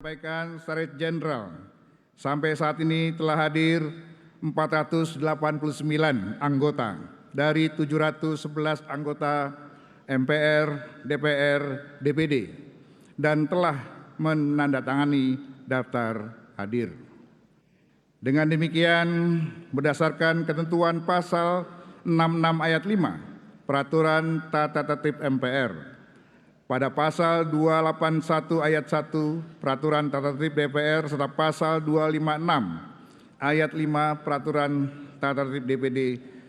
Sampaikan Sekretariat Jenderal, sampai saat ini telah hadir 489 anggota dari 711 anggota MPR, DPR, DPD, dan telah menandatangani daftar hadir. Dengan demikian, berdasarkan ketentuan pasal 66 ayat 5 Peraturan Tata Tertib MPR, pada pasal 281 ayat 1 Peraturan Tata Tertib DPR serta pasal 256 ayat 5 Peraturan Tata Tertib DPD,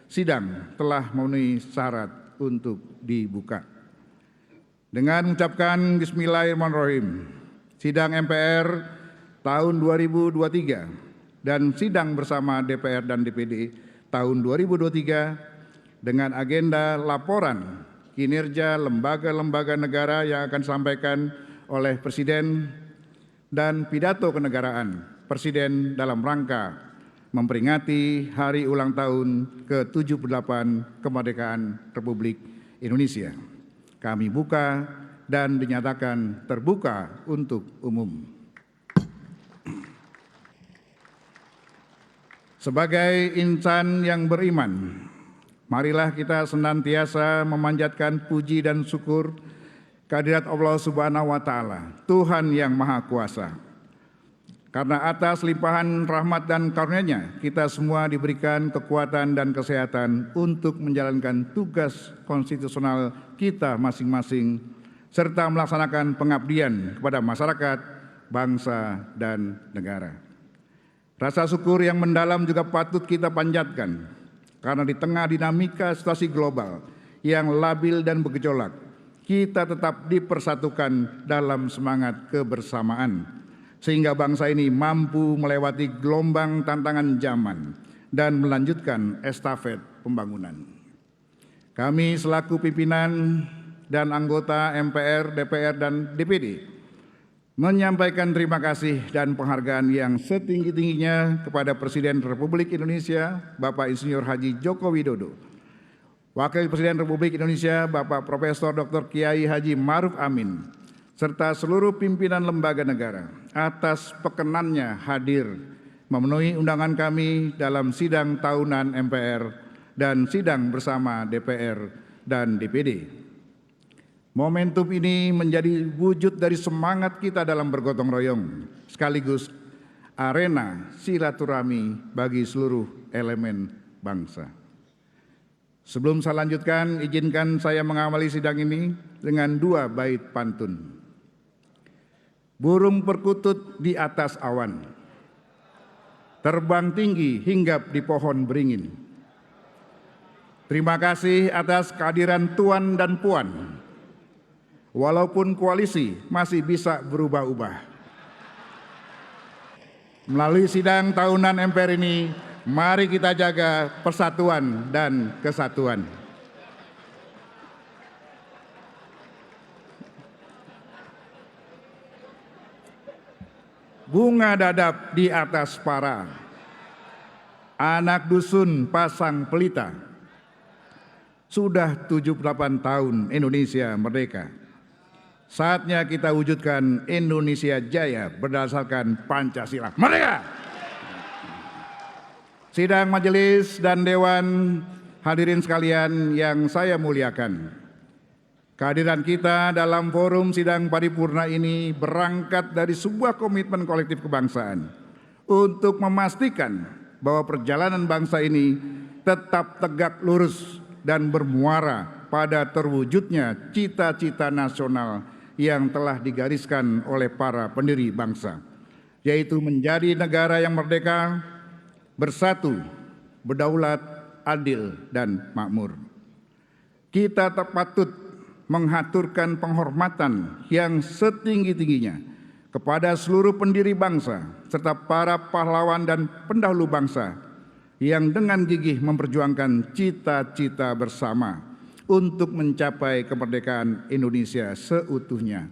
sidang telah memenuhi syarat untuk dibuka. Dengan mengucapkan Bismillahirrahmanirrahim, sidang MPR tahun 2023 dan sidang bersama DPR dan DPD tahun 2023 dengan agenda laporan kinerja lembaga-lembaga negara yang akan disampaikan oleh Presiden dan pidato kenegaraan Presiden dalam rangka memperingati Hari Ulang Tahun ke-78 Kemerdekaan Republik Indonesia. Kami buka dan dinyatakan terbuka untuk umum. Sebagai insan yang beriman, marilah kita senantiasa memanjatkan puji dan syukur kehadirat Allah Subhanahu wa Ta'ala, Tuhan yang Maha Kuasa. Karena atas limpahan rahmat dan karunia-Nya, kita semua diberikan kekuatan dan kesehatan untuk menjalankan tugas konstitusional kita masing-masing, serta melaksanakan pengabdian kepada masyarakat, bangsa, dan negara. Rasa syukur yang mendalam juga patut kita panjatkan, karena di tengah dinamika situasi global yang labil dan bergejolak, kita tetap dipersatukan dalam semangat kebersamaan, sehingga bangsa ini mampu melewati gelombang tantangan zaman dan melanjutkan estafet pembangunan. Kami selaku pimpinan dan anggota MPR, DPR, dan DPD menyampaikan terima kasih dan penghargaan yang setinggi-tingginya kepada Presiden Republik Indonesia, Bapak Insinyur Haji Joko Widodo, Wakil Presiden Republik Indonesia, Bapak Profesor Dr. Kiai Haji Ma'ruf Amin, serta seluruh pimpinan lembaga negara atas perkenannya hadir memenuhi undangan kami dalam sidang tahunan MPR dan sidang bersama DPR dan DPD. Momentum ini menjadi wujud dari semangat kita dalam bergotong royong, sekaligus arena silaturahmi bagi seluruh elemen bangsa. Sebelum saya lanjutkan, izinkan saya mengawali sidang ini dengan dua bait pantun. Burung perkutut di atas awan, terbang tinggi hinggap di pohon beringin. Terima kasih atas kehadiran Tuan dan Puan. Walaupun koalisi masih bisa berubah-ubah. Melalui sidang tahunan MPR ini, mari kita jaga persatuan dan kesatuan. Bunga dadap di atas para, anak dusun pasang pelita. Sudah 78 tahun Indonesia merdeka. Saatnya kita wujudkan Indonesia Jaya berdasarkan Pancasila. Merdeka! Sidang majelis dan dewan hadirin sekalian yang saya muliakan. Kehadiran kita dalam forum sidang paripurna ini berangkat dari sebuah komitmen kolektif kebangsaan untuk memastikan bahwa perjalanan bangsa ini tetap tegak lurus dan bermuara pada terwujudnya cita-cita nasional yang telah digariskan oleh para pendiri bangsa, yaitu menjadi negara yang merdeka, bersatu, berdaulat, adil, dan makmur. Kita patut menghaturkan penghormatan yang setinggi-tingginya kepada seluruh pendiri bangsa serta para pahlawan dan pendahulu bangsa yang dengan gigih memperjuangkan cita-cita bersama untuk mencapai kemerdekaan Indonesia seutuhnya,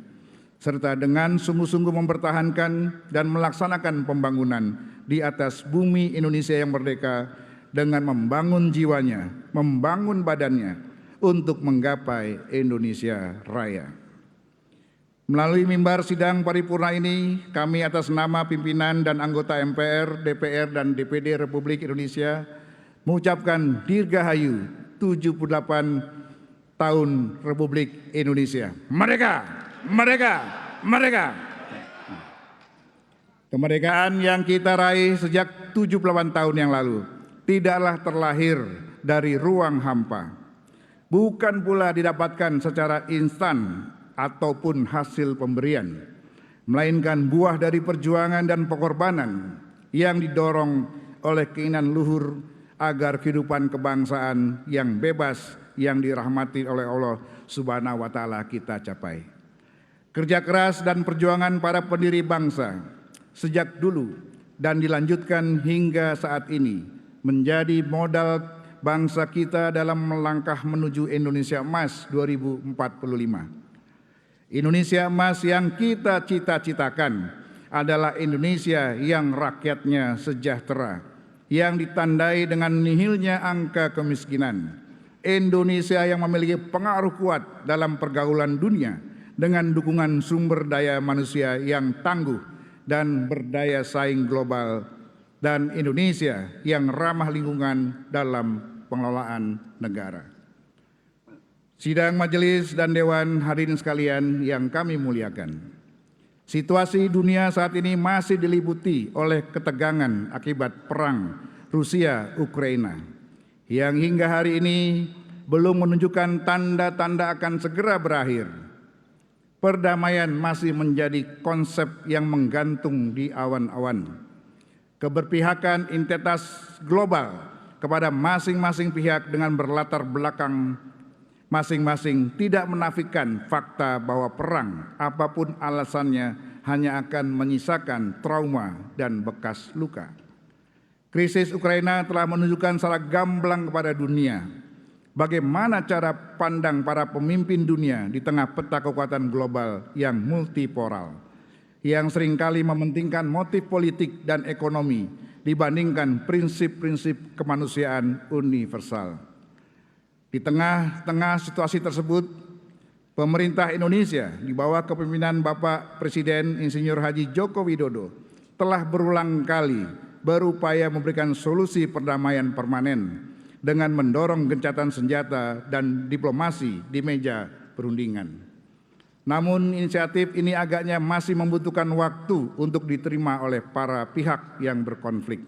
serta dengan sungguh-sungguh mempertahankan dan melaksanakan pembangunan di atas bumi Indonesia yang merdeka dengan membangun jiwanya, membangun badannya untuk menggapai Indonesia Raya. Melalui mimbar sidang paripurna ini, kami atas nama pimpinan dan anggota MPR, DPR, dan DPD Republik Indonesia mengucapkan Dirgahayu 78 tahun Republik Indonesia. Merdeka! Merdeka! Merdeka! Kemerdekaan yang kita raih sejak 78 tahun yang lalu tidaklah terlahir dari ruang hampa, bukan pula didapatkan secara instan ataupun hasil pemberian, melainkan buah dari perjuangan dan pengorbanan yang didorong oleh keinginan luhur agar kehidupan kebangsaan yang bebas yang dirahmati oleh Allah Subhanahu wa Ta'ala kita capai. Kerja keras dan perjuangan para pendiri bangsa sejak dulu dan dilanjutkan hingga saat ini menjadi modal bangsa kita dalam melangkah menuju Indonesia Emas 2045. Indonesia Emas yang kita cita-citakan adalah Indonesia yang rakyatnya sejahtera, yang ditandai dengan nihilnya angka kemiskinan. Indonesia yang memiliki pengaruh kuat dalam pergaulan dunia dengan dukungan sumber daya manusia yang tangguh dan berdaya saing global, dan Indonesia yang ramah lingkungan dalam pengelolaan negara. Sidang majelis dan dewan hadirin sekalian yang kami muliakan. Situasi dunia saat ini masih diliputi oleh ketegangan akibat perang Rusia-Ukraina yang hingga hari ini belum menunjukkan tanda-tanda akan segera berakhir. Perdamaian masih menjadi konsep yang menggantung di awan-awan. Keberpihakan entitas global kepada masing-masing pihak dengan berlatar belakang masing-masing tidak menafikan fakta bahwa perang, apapun alasannya, hanya akan menyisakan trauma dan bekas luka. Krisis Ukraina telah menunjukkan secara gamblang kepada dunia bagaimana cara pandang para pemimpin dunia di tengah peta kekuatan global yang multipolar, yang seringkali mementingkan motif politik dan ekonomi dibandingkan prinsip-prinsip kemanusiaan universal. Di tengah-tengah situasi tersebut, pemerintah Indonesia di bawah kepemimpinan Bapak Presiden Insinyur Haji Joko Widodo telah berulang kali berupaya memberikan solusi perdamaian permanen dengan mendorong gencatan senjata dan diplomasi di meja perundingan. Namun inisiatif ini agaknya masih membutuhkan waktu untuk diterima oleh para pihak yang berkonflik.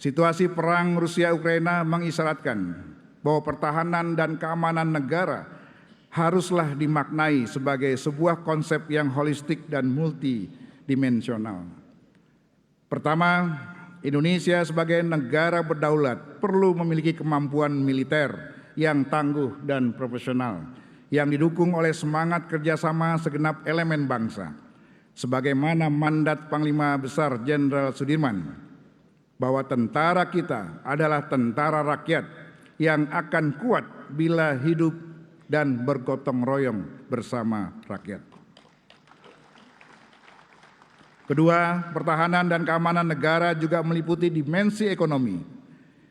Situasi perang Rusia-Ukraina mengisyaratkan bahwa pertahanan dan keamanan negara haruslah dimaknai sebagai sebuah konsep yang holistik dan multidimensional. Pertama, Indonesia sebagai negara berdaulat perlu memiliki kemampuan militer yang tangguh dan profesional, yang didukung oleh semangat kerjasama segenap elemen bangsa. Sebagaimana mandat Panglima Besar Jenderal Sudirman, bahwa tentara kita adalah tentara rakyat yang akan kuat bila hidup dan bergotong royong bersama rakyat. Kedua, pertahanan dan keamanan negara juga meliputi dimensi ekonomi.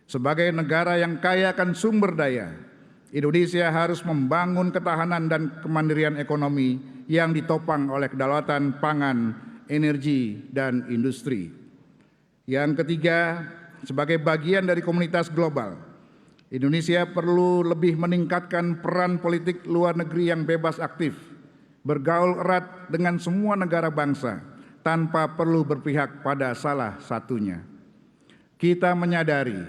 Sebagai negara yang kaya akan sumber daya, Indonesia harus membangun ketahanan dan kemandirian ekonomi yang ditopang oleh kedaulatan pangan, energi, dan industri. Yang ketiga, sebagai bagian dari komunitas global, Indonesia perlu lebih meningkatkan peran politik luar negeri yang bebas aktif, bergaul erat dengan semua negara bangsa tanpa perlu berpihak pada salah satunya. Kita menyadari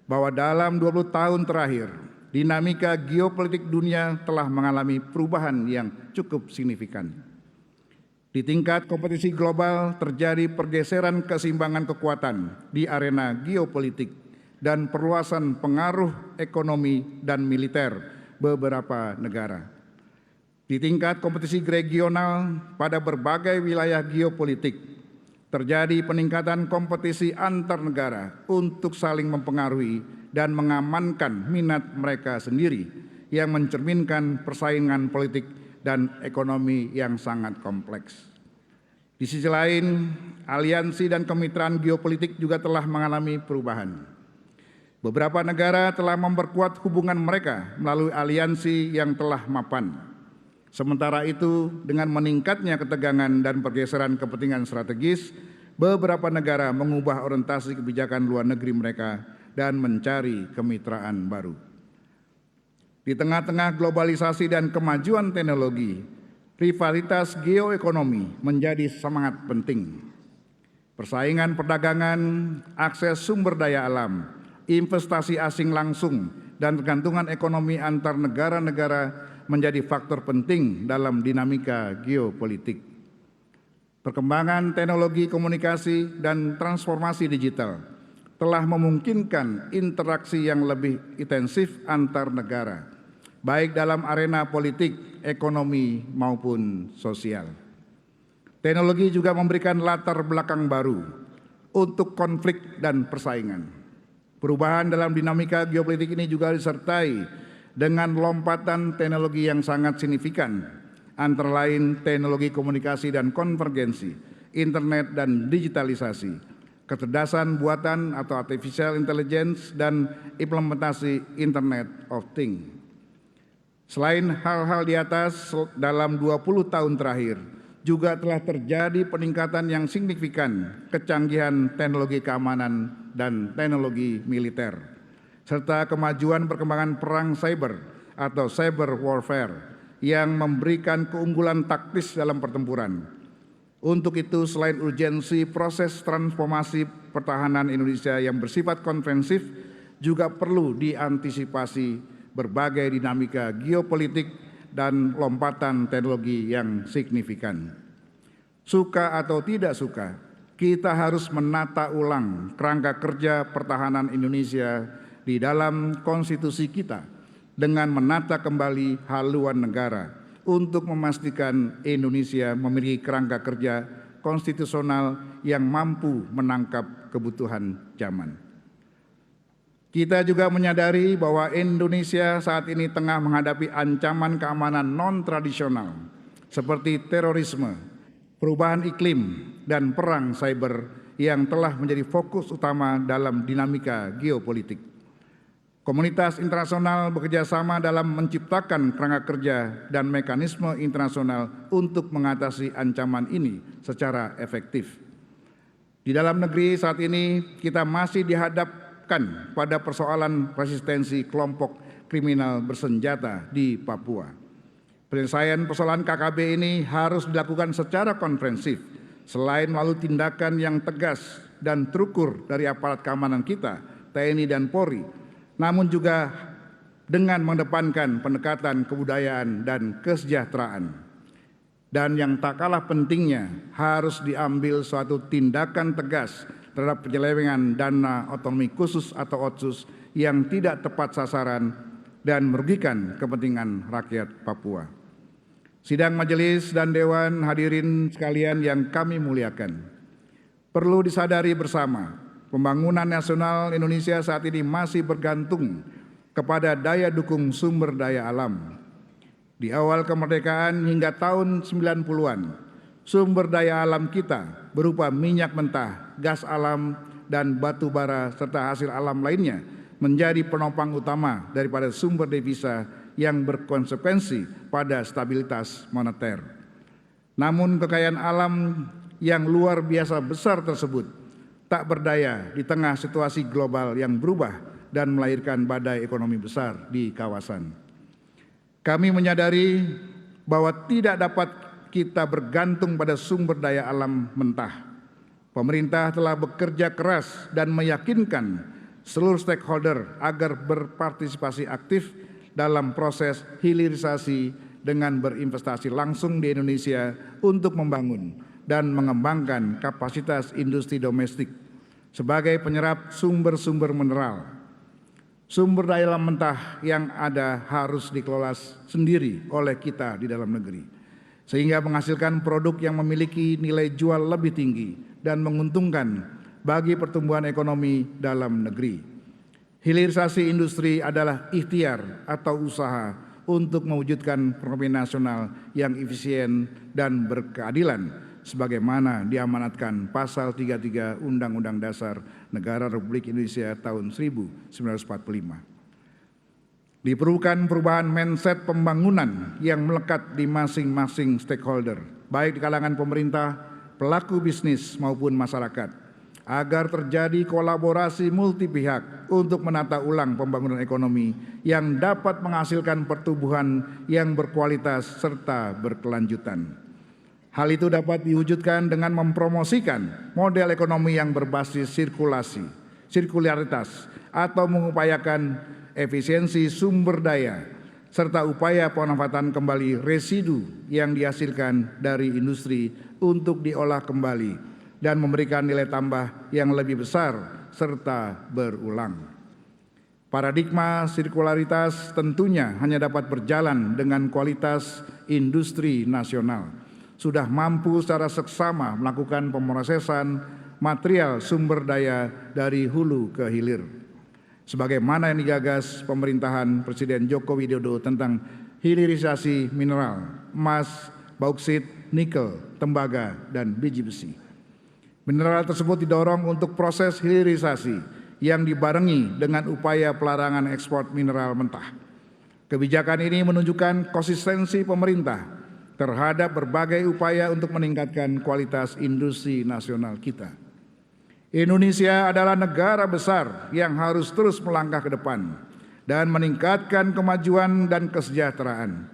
bahwa dalam 20 tahun terakhir, dinamika geopolitik dunia telah mengalami perubahan yang cukup signifikan. Di tingkat kompetisi global terjadi pergeseran keseimbangan kekuatan di arena geopolitik dan perluasan pengaruh ekonomi dan militer beberapa negara. Di tingkat kompetisi regional pada berbagai wilayah geopolitik, terjadi peningkatan kompetisi antar negara untuk saling mempengaruhi dan mengamankan minat mereka sendiri yang mencerminkan persaingan politik dan ekonomi yang sangat kompleks. Di sisi lain, aliansi dan kemitraan geopolitik juga telah mengalami perubahan. Beberapa negara telah memperkuat hubungan mereka melalui aliansi yang telah mapan. Sementara itu, dengan meningkatnya ketegangan dan pergeseran kepentingan strategis, beberapa negara mengubah orientasi kebijakan luar negeri mereka dan mencari kemitraan baru. Di tengah-tengah globalisasi dan kemajuan teknologi, rivalitas geoekonomi menjadi sangat penting. Persaingan perdagangan, akses sumber daya alam, investasi asing langsung, dan kegantungan ekonomi antar negara-negara menjadi faktor penting dalam dinamika geopolitik. Perkembangan teknologi komunikasi dan transformasi digital telah memungkinkan interaksi yang lebih intensif antar negara, baik dalam arena politik, ekonomi, maupun sosial. Teknologi juga memberikan latar belakang baru untuk konflik dan persaingan. Perubahan dalam dinamika geopolitik ini juga disertai dengan lompatan teknologi yang sangat signifikan, antara lain teknologi komunikasi dan konvergensi, internet dan digitalisasi, kecerdasan buatan atau artificial intelligence, dan implementasi Internet of Things. Selain hal-hal di atas, dalam 20 tahun terakhir juga telah terjadi peningkatan yang signifikan kecanggihan teknologi keamanan dan teknologi militer, serta kemajuan perkembangan perang cyber atau cyber warfare yang memberikan keunggulan taktis dalam pertempuran. Untuk itu, selain urgensi proses transformasi pertahanan Indonesia yang bersifat konvensif, juga perlu diantisipasi berbagai dinamika geopolitik dan lompatan teknologi yang signifikan. Suka atau tidak suka, kita harus menata ulang kerangka kerja pertahanan Indonesia di dalam konstitusi kita dengan menata kembali haluan negara untuk memastikan Indonesia memiliki kerangka kerja konstitusional yang mampu menangkap kebutuhan zaman. Kita juga menyadari bahwa Indonesia saat ini tengah menghadapi ancaman keamanan non-tradisional seperti terorisme, perubahan iklim, dan perang cyber yang telah menjadi fokus utama dalam dinamika geopolitik. Komunitas internasional bekerjasama dalam menciptakan kerangka kerja dan mekanisme internasional untuk mengatasi ancaman ini secara efektif. Di dalam negeri saat ini kita masih dihadapkan pada persoalan resistensi kelompok kriminal bersenjata di Papua. Penyelesaian persoalan KKB ini harus dilakukan secara konfrensif, selain melalui tindakan yang tegas dan terukur dari aparat keamanan kita, TNI dan Polri, namun juga dengan mengedepankan pendekatan kebudayaan dan kesejahteraan. Dan yang tak kalah pentingnya, harus diambil suatu tindakan tegas terhadap penyelewengan dana otonomi khusus atau Otsus yang tidak tepat sasaran dan merugikan kepentingan rakyat Papua. Sidang majelis dan dewan hadirin sekalian yang kami muliakan, perlu disadari bersama, pembangunan nasional Indonesia saat ini masih bergantung kepada daya dukung sumber daya alam. Di awal kemerdekaan hingga tahun 90-an, sumber daya alam kita berupa minyak mentah, gas alam, dan batu bara serta hasil alam lainnya menjadi penopang utama daripada sumber devisa yang berkonsekuensi pada stabilitas moneter. Namun kekayaan alam yang luar biasa besar tersebut tak berdaya di tengah situasi global yang berubah dan melahirkan badai ekonomi besar di kawasan. Kami menyadari bahwa tidak dapat kita bergantung pada sumber daya alam mentah. Pemerintah telah bekerja keras dan meyakinkan seluruh stakeholder agar berpartisipasi aktif dalam proses hilirisasi dengan berinvestasi langsung di Indonesia untuk membangun dan mengembangkan kapasitas industri domestik sebagai penyerap sumber-sumber mineral. Sumber daya alam mentah yang ada harus dikelola sendiri oleh kita di dalam negeri, sehingga menghasilkan produk yang memiliki nilai jual lebih tinggi dan menguntungkan bagi pertumbuhan ekonomi dalam negeri. Hilirisasi industri adalah ikhtiar atau usaha untuk mewujudkan perekonomian nasional yang efisien dan berkeadilan, sebagaimana diamanatkan Pasal 33 Undang-Undang Dasar Negara Republik Indonesia tahun 1945. Diperlukan perubahan mindset pembangunan yang melekat di masing-masing stakeholder, baik di kalangan pemerintah, pelaku bisnis maupun masyarakat, agar terjadi kolaborasi multi pihak untuk menata ulang pembangunan ekonomi yang dapat menghasilkan pertumbuhan yang berkualitas serta berkelanjutan. Hal itu dapat diwujudkan dengan mempromosikan model ekonomi yang berbasis sirkularitas atau mengupayakan efisiensi sumber daya, serta upaya pemanfaatan kembali residu yang dihasilkan dari industri untuk diolah kembali dan memberikan nilai tambah yang lebih besar serta berulang. Paradigma sirkularitas tentunya hanya dapat berjalan dengan kualitas industri nasional sudah mampu secara seksama melakukan pemrosesan material sumber daya dari hulu ke hilir, sebagaimana yang digagas pemerintahan Presiden Joko Widodo tentang hilirisasi mineral, emas, bauksit, nikel, tembaga, dan biji besi. Mineral tersebut didorong untuk proses hilirisasi yang dibarengi dengan upaya pelarangan ekspor mineral mentah. Kebijakan ini menunjukkan konsistensi pemerintah terhadap berbagai upaya untuk meningkatkan kualitas industri nasional kita. Indonesia adalah negara besar yang harus terus melangkah ke depan dan meningkatkan kemajuan dan kesejahteraan.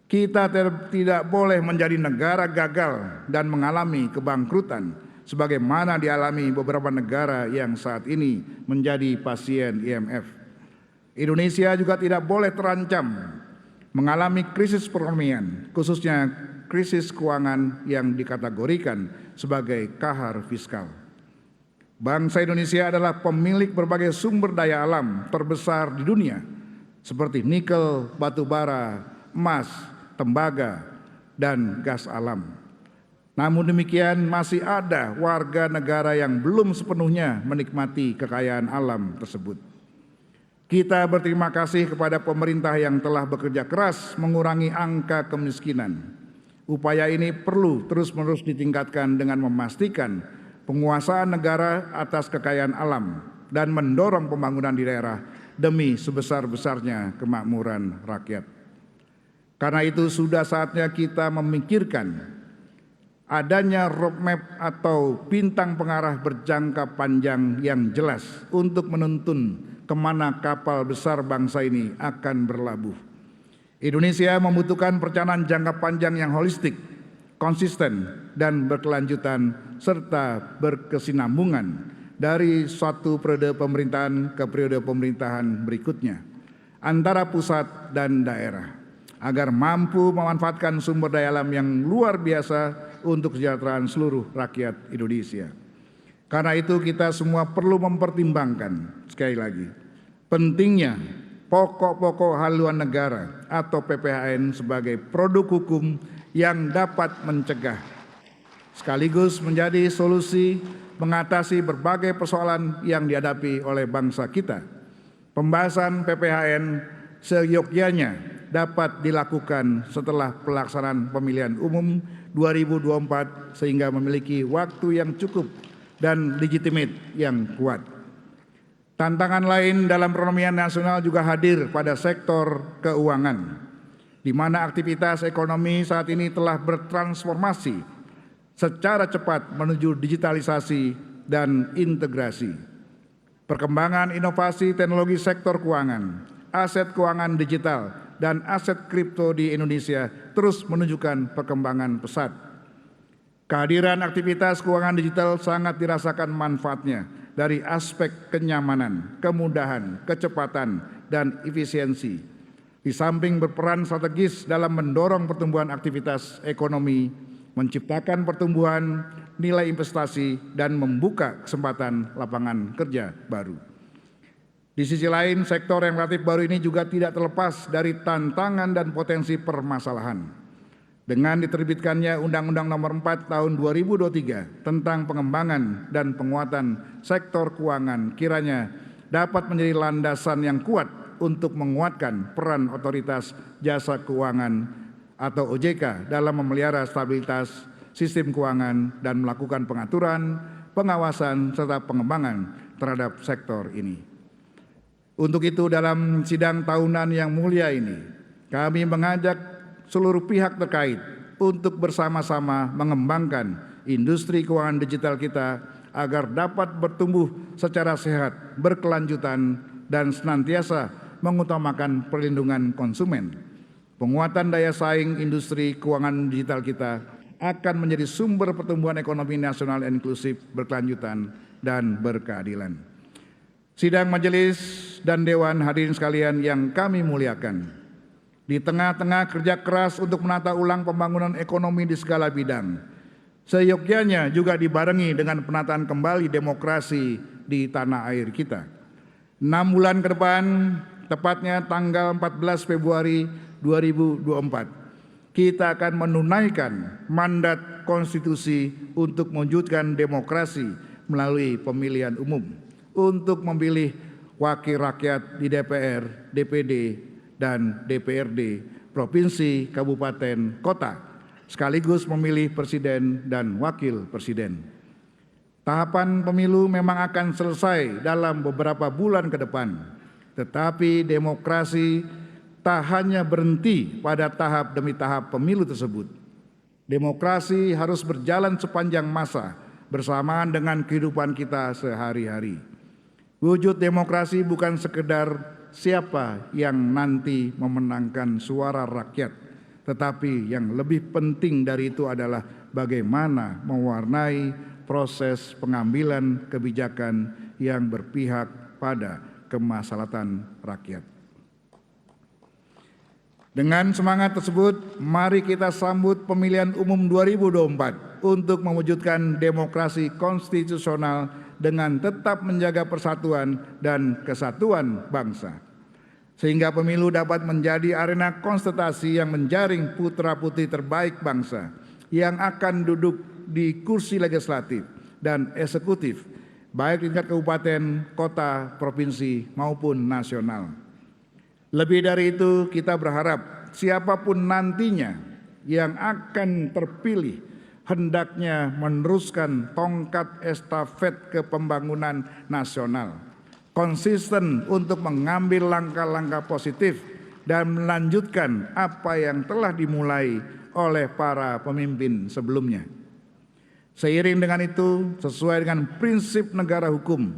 Kita tidak boleh menjadi negara gagal dan mengalami kebangkrutan sebagaimana dialami beberapa negara yang saat ini menjadi pasien IMF. Indonesia juga tidak boleh terancam mengalami krisis perekonomian, khususnya krisis keuangan yang dikategorikan sebagai kahar fiskal. Bangsa Indonesia adalah pemilik berbagai sumber daya alam terbesar di dunia, seperti nikel, batu bara, emas, tembaga, dan gas alam. Namun demikian masih ada warga negara yang belum sepenuhnya menikmati kekayaan alam tersebut. Kita berterima kasih kepada pemerintah yang telah bekerja keras mengurangi angka kemiskinan. Upaya ini perlu terus-menerus ditingkatkan dengan memastikan penguasaan negara atas kekayaan alam dan mendorong pembangunan di daerah demi sebesar-besarnya kemakmuran rakyat. Karena itu sudah saatnya kita memikirkan adanya roadmap atau bintang pengarah berjangka panjang yang jelas untuk menuntun kemana kapal besar bangsa ini akan berlabuh. Indonesia membutuhkan perencanaan jangka panjang yang holistik, konsisten, dan berkelanjutan serta berkesinambungan dari suatu periode pemerintahan ke periode pemerintahan berikutnya antara pusat dan daerah agar mampu memanfaatkan sumber daya alam yang luar biasa untuk kesejahteraan seluruh rakyat Indonesia. Karena itu kita semua perlu mempertimbangkan sekali lagi pentingnya pokok-pokok haluan negara atau PPHN sebagai produk hukum yang dapat mencegah sekaligus menjadi solusi mengatasi berbagai persoalan yang dihadapi oleh bangsa kita. Pembahasan PPHN seyogyanya dapat dilakukan setelah pelaksanaan pemilihan umum 2024 sehingga memiliki waktu yang cukup dan legitimate yang kuat. Tantangan lain dalam perekonomian nasional juga hadir pada sektor keuangan, di mana aktivitas ekonomi saat ini telah bertransformasi secara cepat menuju digitalisasi dan integrasi. Perkembangan inovasi teknologi sektor keuangan, aset keuangan digital, dan aset kripto di Indonesia terus menunjukkan perkembangan pesat. Kehadiran aktivitas keuangan digital sangat dirasakan manfaatnya dari aspek kenyamanan, kemudahan, kecepatan, dan efisiensi. Di samping berperan strategis dalam mendorong pertumbuhan aktivitas ekonomi, menciptakan pertumbuhan nilai investasi, dan membuka kesempatan lapangan kerja baru. Di sisi lain, sektor yang relatif baru ini juga tidak terlepas dari tantangan dan potensi permasalahan. Dengan diterbitkannya Undang-Undang Nomor 4 Tahun 2023 tentang pengembangan dan penguatan sektor keuangan kiranya dapat menjadi landasan yang kuat untuk menguatkan peran Otoritas Jasa Keuangan atau OJK dalam memelihara stabilitas sistem keuangan dan melakukan pengaturan, pengawasan, serta pengembangan terhadap sektor ini. Untuk itu dalam sidang tahunan yang mulia ini, kami mengajak seluruh pihak terkait untuk bersama-sama mengembangkan industri keuangan digital kita agar dapat bertumbuh secara sehat, berkelanjutan, dan senantiasa mengutamakan perlindungan konsumen. Penguatan daya saing industri keuangan digital kita akan menjadi sumber pertumbuhan ekonomi nasional inklusif, berkelanjutan, dan berkeadilan. Sidang majelis dan dewan hadirin sekalian yang kami muliakan, di tengah-tengah kerja keras untuk menata ulang pembangunan ekonomi di segala bidang, seyogyanya juga dibarengi dengan penataan kembali demokrasi di tanah air kita. 6 bulan ke depan, tepatnya tanggal 14 Februari 2024, kita akan menunaikan mandat konstitusi untuk mewujudkan demokrasi melalui pemilihan umum, untuk memilih wakil rakyat di DPR, DPD, dan DPRD, provinsi, kabupaten, kota, sekaligus memilih presiden dan wakil presiden. Tahapan pemilu memang akan selesai dalam beberapa bulan ke depan, tetapi demokrasi tak hanya berhenti pada tahap demi tahap pemilu tersebut. Demokrasi harus berjalan sepanjang masa bersamaan dengan kehidupan kita sehari-hari. Wujud demokrasi bukan sekedar siapa yang nanti memenangkan suara rakyat, tetapi yang lebih penting dari itu adalah bagaimana mewarnai proses pengambilan kebijakan yang berpihak pada kemaslahatan rakyat. Dengan semangat tersebut, mari kita sambut pemilihan umum 2024 untuk mewujudkan demokrasi konstitusional dengan tetap menjaga persatuan dan kesatuan bangsa, sehingga pemilu dapat menjadi arena konsultasi yang menjaring putra-putri terbaik bangsa yang akan duduk di kursi legislatif dan eksekutif, baik tingkat kabupaten, kota, provinsi, maupun nasional. Lebih dari itu, kita berharap siapapun nantinya yang akan terpilih hendaknya meneruskan tongkat estafet kepembangunan nasional, konsisten untuk mengambil langkah-langkah positif dan melanjutkan apa yang telah dimulai oleh para pemimpin sebelumnya. Seiring dengan itu, sesuai dengan prinsip negara hukum,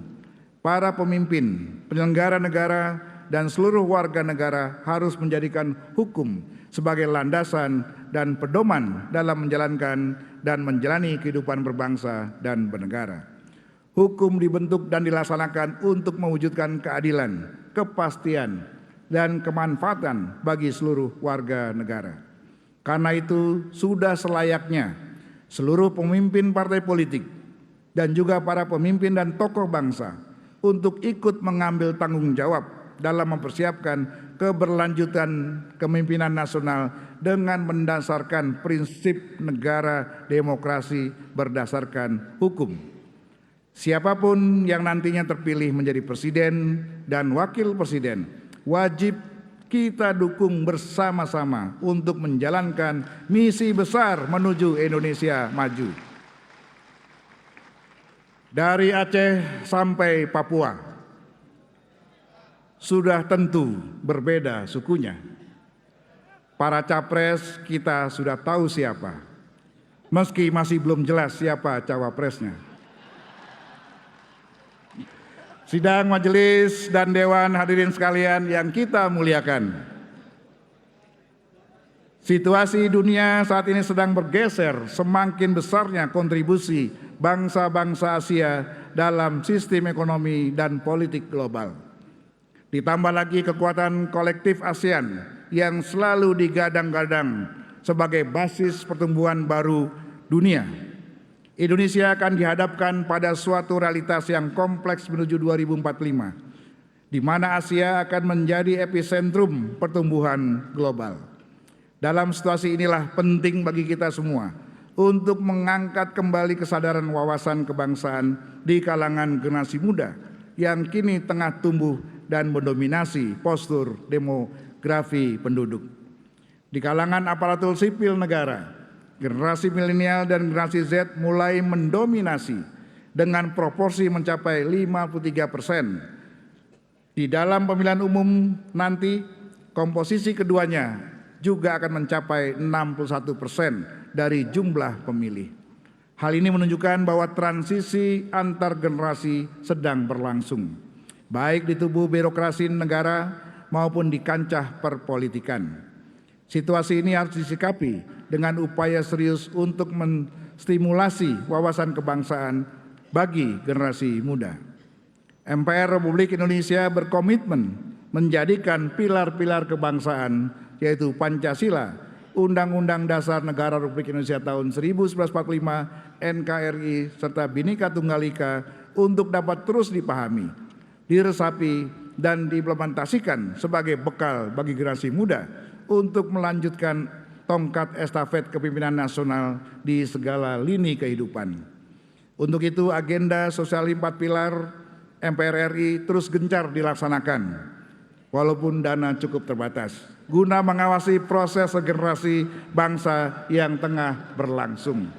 para pemimpin, penyelenggara negara, dan seluruh warga negara harus menjadikan hukum sebagai landasan dan pedoman dalam menjalankan dan menjalani kehidupan berbangsa dan bernegara. Hukum dibentuk dan dilaksanakan untuk mewujudkan keadilan, kepastian, dan kemanfaatan bagi seluruh warga negara. Karena itu, sudah selayaknya seluruh pemimpin partai politik dan juga para pemimpin dan tokoh bangsa untuk ikut mengambil tanggung jawab dalam mempersiapkan keberlanjutan kepemimpinan nasional dengan mendasarkan prinsip negara demokrasi berdasarkan hukum. Siapapun yang nantinya terpilih menjadi presiden dan wakil presiden, wajib kita dukung bersama-sama untuk menjalankan misi besar menuju Indonesia maju. Dari Aceh sampai Papua, sudah tentu berbeda sukunya. Para capres kita sudah tahu siapa, meski masih belum jelas siapa cawapresnya. Sidang majelis dan dewan hadirin sekalian yang kita muliakan, situasi dunia saat ini sedang bergeser semakin besarnya kontribusi bangsa-bangsa Asia dalam sistem ekonomi dan politik global. Ditambah lagi kekuatan kolektif ASEAN yang selalu digadang-gadang sebagai basis pertumbuhan baru dunia. Indonesia akan dihadapkan pada suatu realitas yang kompleks menuju 2045, di mana Asia akan menjadi epicentrum pertumbuhan global. Dalam situasi inilah penting bagi kita semua untuk mengangkat kembali kesadaran wawasan kebangsaan di kalangan generasi muda yang kini tengah tumbuh dan mendominasi postur demografi penduduk. Di kalangan aparatur sipil negara, generasi milenial dan generasi Z mulai mendominasi dengan proporsi mencapai 53%. Di dalam pemilihan umum nanti, komposisi keduanya juga akan mencapai 61% dari jumlah pemilih. Hal ini menunjukkan bahwa transisi antar generasi sedang berlangsung, baik di tubuh birokrasi negara maupun di kancah perpolitikan. Situasi ini harus disikapi dengan upaya serius untuk menstimulasi wawasan kebangsaan bagi generasi muda. MPR Republik Indonesia berkomitmen menjadikan pilar-pilar kebangsaan yaitu Pancasila, Undang-Undang Dasar Negara Republik Indonesia tahun 1945, NKRI, serta Bhinneka Tunggal Ika untuk dapat terus dipahami, diresapi, dan diimplementasikan sebagai bekal bagi generasi muda untuk melanjutkan tongkat estafet kepemimpinan nasional di segala lini kehidupan. Untuk itu agenda sosial 4 pilar MPR RI terus gencar dilaksanakan, walaupun dana cukup terbatas, guna mengawasi proses regenerasi bangsa yang tengah berlangsung.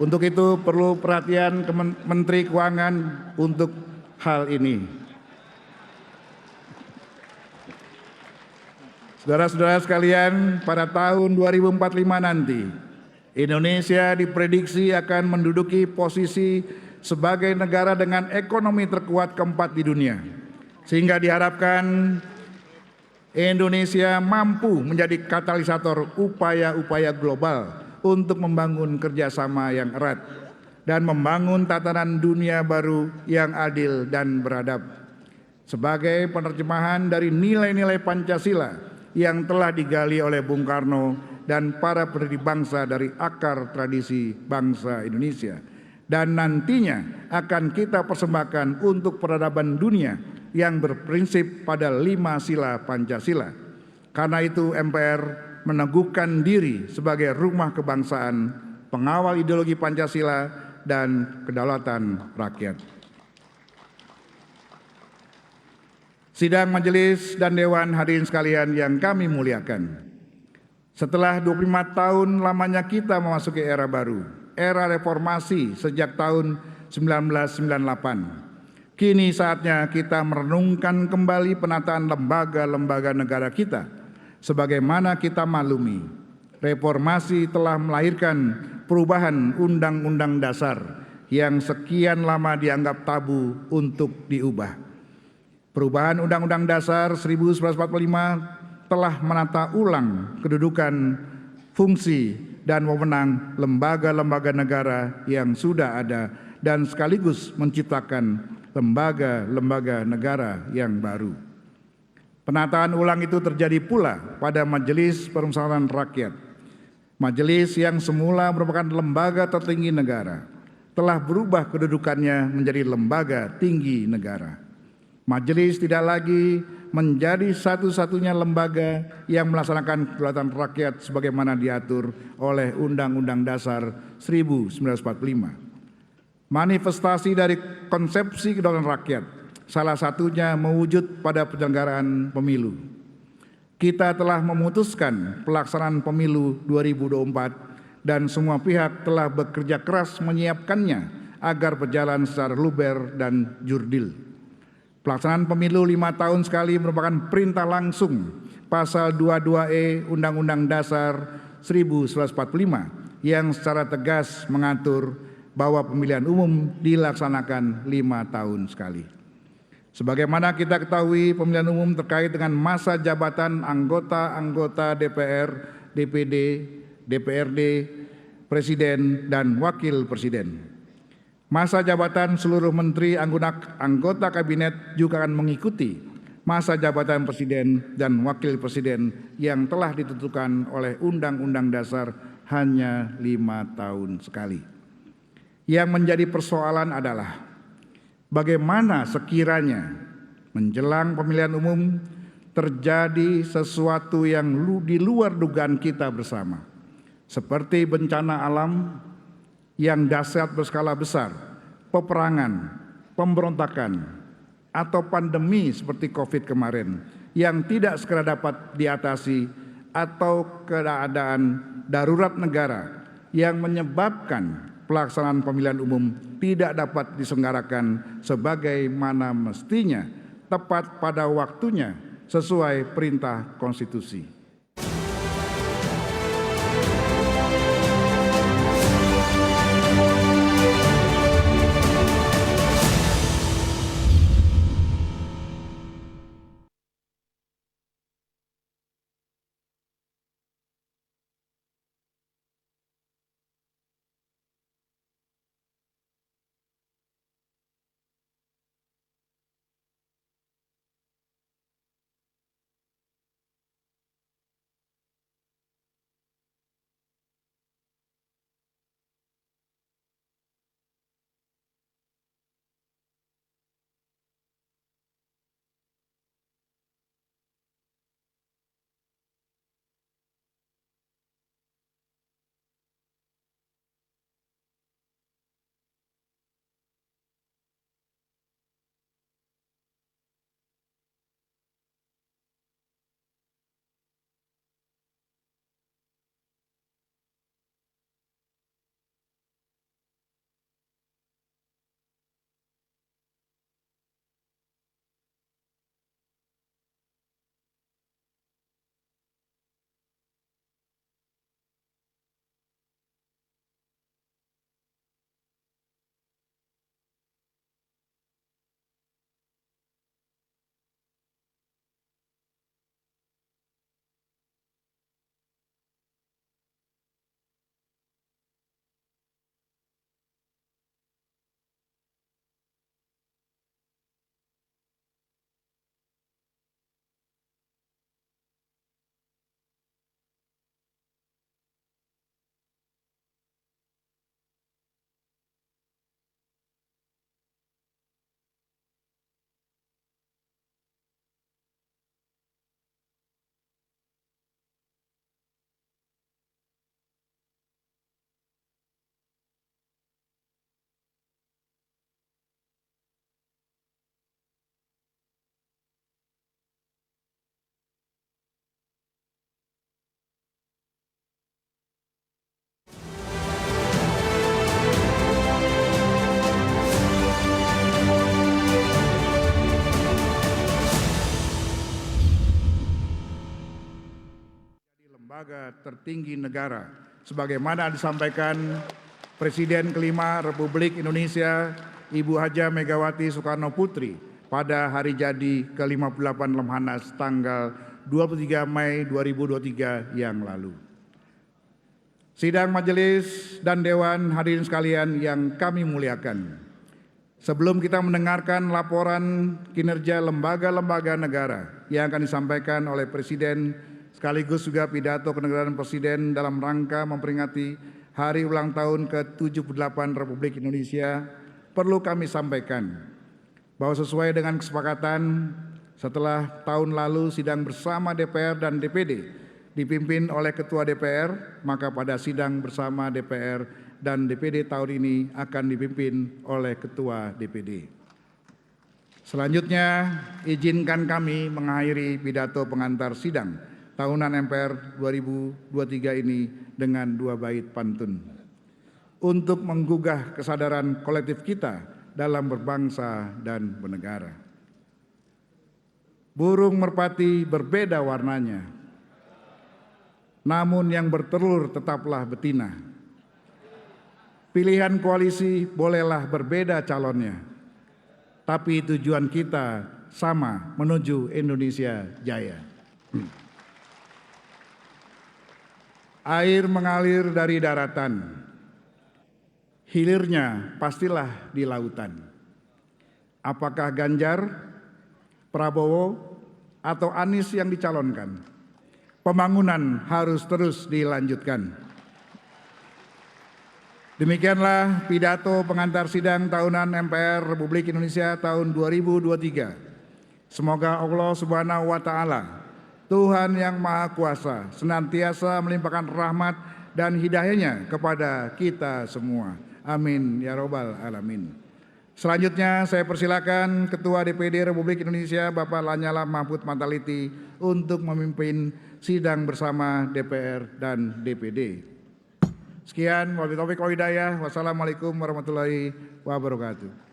Untuk itu perlu perhatian Menteri Keuangan untuk hal ini. Saudara-saudara sekalian, pada tahun 2045 nanti, Indonesia diprediksi akan menduduki posisi sebagai negara dengan ekonomi terkuat keempat di dunia, sehingga diharapkan Indonesia mampu menjadi katalisator upaya-upaya global untuk membangun kerjasama yang erat dan membangun tatanan dunia baru yang adil dan beradab. Sebagai penerjemahan dari nilai-nilai Pancasila yang telah digali oleh Bung Karno dan para pendiri bangsa dari akar tradisi bangsa Indonesia, dan nantinya akan kita persembahkan untuk peradaban dunia yang berprinsip pada 5 sila Pancasila. Karena itu MPR meneguhkan diri sebagai rumah kebangsaan, pengawal ideologi Pancasila dan kedaulatan rakyat. Sidang majelis dan dewan hadirin sekalian yang kami muliakan. Setelah 25 tahun lamanya kita memasuki era baru, era reformasi sejak tahun 1998. Kini saatnya kita merenungkan kembali penataan lembaga-lembaga negara kita. Sebagaimana kita maklumi, reformasi telah melahirkan perubahan Undang-Undang Dasar yang sekian lama dianggap tabu untuk diubah. Perubahan Undang-Undang Dasar 1945 telah menata ulang kedudukan, fungsi, dan wewenang lembaga-lembaga negara yang sudah ada dan sekaligus menciptakan lembaga-lembaga negara yang baru. Penataan ulang itu terjadi pula pada Majelis Permusyawaratan Rakyat. Majelis yang semula merupakan lembaga tertinggi negara telah berubah kedudukannya menjadi lembaga tinggi negara. Majelis tidak lagi menjadi satu-satunya lembaga yang melaksanakan kedaulatan rakyat sebagaimana diatur oleh Undang-Undang Dasar 1945. Manifestasi dari konsepsi kedaulatan rakyat, salah satunya mewujud pada penyelenggaraan pemilu. Kita telah memutuskan pelaksanaan pemilu 2024 dan semua pihak telah bekerja keras menyiapkannya agar berjalan secara luber dan jurdil. Pelaksanaan pemilu 5 tahun sekali merupakan perintah langsung pasal 22E Undang-Undang Dasar 1945 yang secara tegas mengatur bahwa pemilihan umum dilaksanakan 5 tahun sekali. Sebagaimana kita ketahui, pemilihan umum terkait dengan masa jabatan anggota-anggota DPR, DPD, DPRD, Presiden, dan Wakil Presiden. Masa jabatan seluruh menteri anggota kabinet juga akan mengikuti masa jabatan presiden dan wakil presiden yang telah ditentukan oleh Undang-Undang Dasar hanya 5 tahun sekali. Yang menjadi persoalan adalah bagaimana sekiranya menjelang pemilihan umum terjadi sesuatu yang di luar dugaan kita bersama, seperti bencana alam yang dahsyat berskala besar, peperangan, pemberontakan, atau pandemi seperti COVID kemarin yang tidak segera dapat diatasi, atau keadaan darurat negara yang menyebabkan pelaksanaan pemilihan umum tidak dapat diselenggarakan sebagaimana mestinya tepat pada waktunya sesuai perintah konstitusi. Lembaga tertinggi negara, sebagaimana disampaikan Presiden kelima Republik Indonesia Ibu Haja Megawati Soekarno Putri pada hari jadi ke-58 Lemhanas tanggal 23 Mei 2023 yang lalu. Sidang majelis dan dewan hadirin sekalian yang kami muliakan. Sebelum kita mendengarkan laporan kinerja lembaga-lembaga negara yang akan disampaikan oleh Presiden sekaligus juga pidato kenegaraan Presiden dalam rangka memperingati Hari Ulang Tahun ke-78 Republik Indonesia, perlu kami sampaikan bahwa sesuai dengan kesepakatan setelah tahun lalu sidang bersama DPR dan DPD dipimpin oleh Ketua DPR, maka pada sidang bersama DPR dan DPD tahun ini akan dipimpin oleh Ketua DPD. Selanjutnya, izinkan kami mengakhiri pidato pengantar sidang tahunan MPR 2023 ini dengan 2 bait pantun untuk menggugah kesadaran kolektif kita dalam berbangsa dan bernegara. Burung merpati berbeda warnanya, namun yang bertelur tetaplah betina. Pilihan koalisi bolehlah berbeda calonnya, tapi tujuan kita sama, menuju Indonesia Jaya. Air mengalir dari daratan, hilirnya pastilah di lautan. Apakah Ganjar, Prabowo, atau Anies yang dicalonkan? Pembangunan harus terus dilanjutkan. Demikianlah pidato pengantar sidang tahunan MPR Republik Indonesia tahun 2023. Semoga Allah Subhanahu wa Ta'ala, Tuhan yang Maha Kuasa, senantiasa melimpahkan rahmat dan hidayahnya kepada kita semua. Amin ya robbal alamin. Selanjutnya saya persilakan Ketua DPD Republik Indonesia Bapak Lanyala Mahfud Mataliti untuk memimpin sidang bersama DPR dan DPD. Sekian, wabillahi taufiq wal hidayah. Wassalamualaikum warahmatullahi wabarakatuh.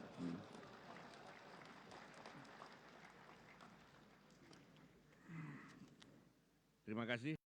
Terima kasih.